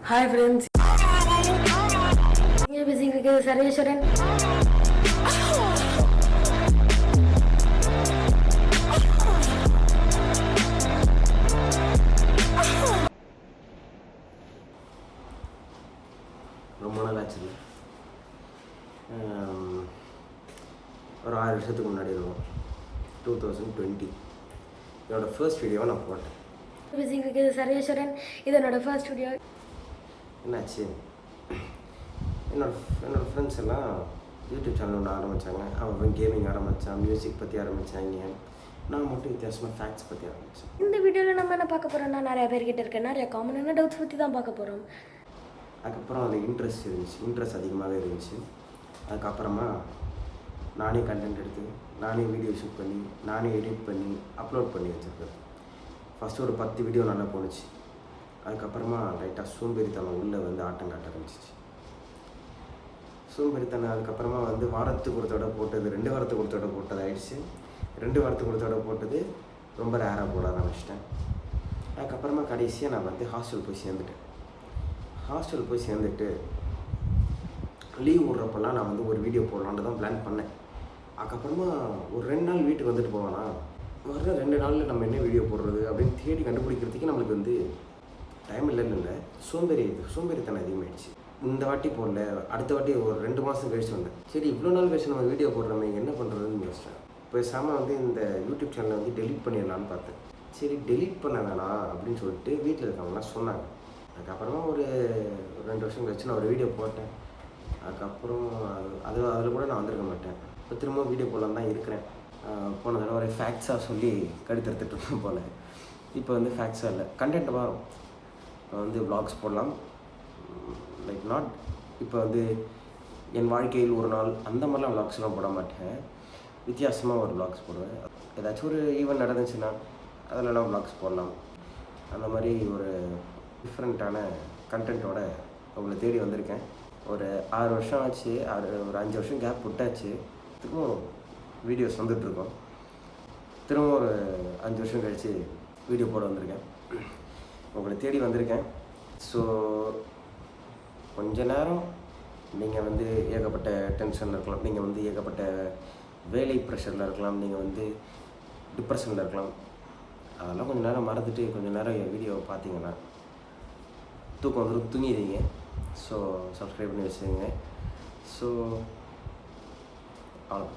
Hi friends. Here we sing with Sarveshwaran. ரொம்ப நாள் ஆச்சுல்ல, ஒரு 6 வருஷத்துக்கு முன்னாடி இருக்கும். 2020 என்னோடய ஃபர்ஸ்ட் வீடியோவை நான் போட்டேன். சர்வேஸ்வரன், இது என்னோட ஃபர்ஸ்ட் வீடியோ. என்னாச்சு, என்னோடய ஃப்ரெண்ட்ஸ் எல்லாம் யூடியூப் சேனல் ஒன்று ஆரம்பித்தாங்க. அவன் கேமிங் ஆரம்பித்தான், மியூசிக் பற்றி ஆரம்பித்தாங்க. நான் மட்டும் வித்தியாசமாக ஃபேக்ட்ஸ் பற்றி ஆரம்பித்தேன். இந்த வீடியோவில் நம்ம என்ன பார்க்க போகிறோம்னா, நிறையா பேர்கிட்ட இருக்க நிறைய காமனான டவுட்ஸ் பற்றி தான் பார்க்க போகிறோம். அதுக்கப்புறம் அந்த இன்ட்ரெஸ்ட் அதிகமாகவே இருந்துச்சு. அதுக்கப்புறமா நானே கண்டென்ட் எடுத்து, நானே வீடியோ ஷூட் பண்ணி, நானே எடிட் பண்ணி அப்லோட் பண்ணி வச்சுருக்கேன். ஃபஸ்ட்டு ஒரு 10 வீடியோ நல்லா போணுச்சு. அதுக்கப்புறமா லைட்டாக சோம்பேறித்தனம் உள்ளே வந்து ஆட்டம் காட்ட ஆரம்பிச்சிச்சு. சோம்பேறித்தனம் அதுக்கப்புறமா வந்து வாரத்துக்கு ஒரு தடவை போட்டது, 2 வாரத்துக்கு ஒரு தடவை போட்டது ஆயிடுச்சு. 2 வாரத்துக்கு ஒரு தடவை போட்டது ரொம்ப ரேராக போட ஆரம்பிச்சிட்டேன். அதுக்கப்புறமா கடைசியாக நான் வந்து ஹாஸ்டல் போய் சேர்ந்துட்டு லீவ் விட்றப்பெல்லாம் நான் வந்து ஒரு வீடியோ போடலான்னு தான் பிளான் பண்ணேன். அதுக்கப்புறமா ஒரு 2 நாள் வீட்டுக்கு வந்துட்டு போவேனா, வர்ற 2 நாளில் நம்ம என்ன வீடியோ போடுறது அப்படின்னு தேடி கண்டுபிடிக்கிறதுக்கு நம்மளுக்கு வந்து டைம் இல்லை. சோம்பேறித்தனம் அதிகமாகிடுச்சு. இந்த வாட்டி போடல, அடுத்த வாட்டி ஒரு 2 மாதம் கழிச்சு வந்தேன். சரி, இவ்வளோ நாள் கழிச்சு நம்ம வீடியோ போடுறோமே, என்ன பண்ணுறதுன்னு யோசிச்சேன். பேசாமல் வந்து இந்த யூடியூப் சேனலை வந்து டெலீட் பண்ணிடலான்னு பார்த்தேன். சரி, டெலீட் பண்ண வேணாம் அப்படின்னு சொல்லிட்டு வீட்டில் இருக்கவங்களாம் சொன்னாங்க. அதுக்கப்புறமா ஒரு 2 வருஷம் கழிச்சு நான் ஒரு வீடியோ போட்டேன். அதுக்கப்புறம் அதில் கூட நான் வந்திருக்க மாட்டேன். இப்போ திரும்ப வீடியோ போடலாம் தான் இருக்கிறேன். போன தடவை ஒரு ஃபேக்ட்ஸாக சொல்லி கடுத்தெடுத்துட்டு போல. இப்போ வந்து ஃபேக்ட்ஸாக இல்லை, கண்டென்ட் வரும். இப்போ வந்து vlogs போடலாம், லைக் நாட் இப்போ வந்து என் வாழ்க்கையில் ஒரு நாள் அந்த மாதிரிலாம் vlogsலாம் போட மாட்டேன். வித்தியாசமாக ஒரு vlogs போடுவேன். ஏதாச்சும் ஒரு ஈவெண்ட் நடந்துச்சுன்னா அதிலலாம் vlogs போடலாம். அந்த மாதிரி ஒரு டிஃப்ரெண்ட்டான கண்டென்ட்டோட உங்களை தேடி வந்திருக்கேன். ஒரு 6 வருஷம் ஆச்சு, ஒரு 5 வருஷம் கேப் விட்டாச்சு. திரும்பவும் வீடியோஸ் வந்துட்டுருக்கோம். திரும்ப ஒரு 5 வருஷம் கழித்து வீடியோ போட வந்திருக்கேன், உங்களை தேடி வந்திருக்கேன். ஸோ கொஞ்ச நேரம் நீங்கள் வந்து ஏகப்பட்ட டென்ஷனில் இருக்கலாம், நீங்கள் வந்து ஏகப்பட்ட வேலை ப்ரெஷரில் இருக்கலாம், நீங்கள் வந்து டிப்ரெஷனில் இருக்கலாம். அதெல்லாம் கொஞ்சம் நேரம் மறந்துட்டு கொஞ்சம் நேரம் என் வீடியோவை பார்த்தீங்கன்னா தூக்கம் வந்து தூங்கிடுவீங்க. ஸோ சப்ஸ்கிரைப் பண்ணி வச்சுருங்க. ஸோ அவ்வளோ.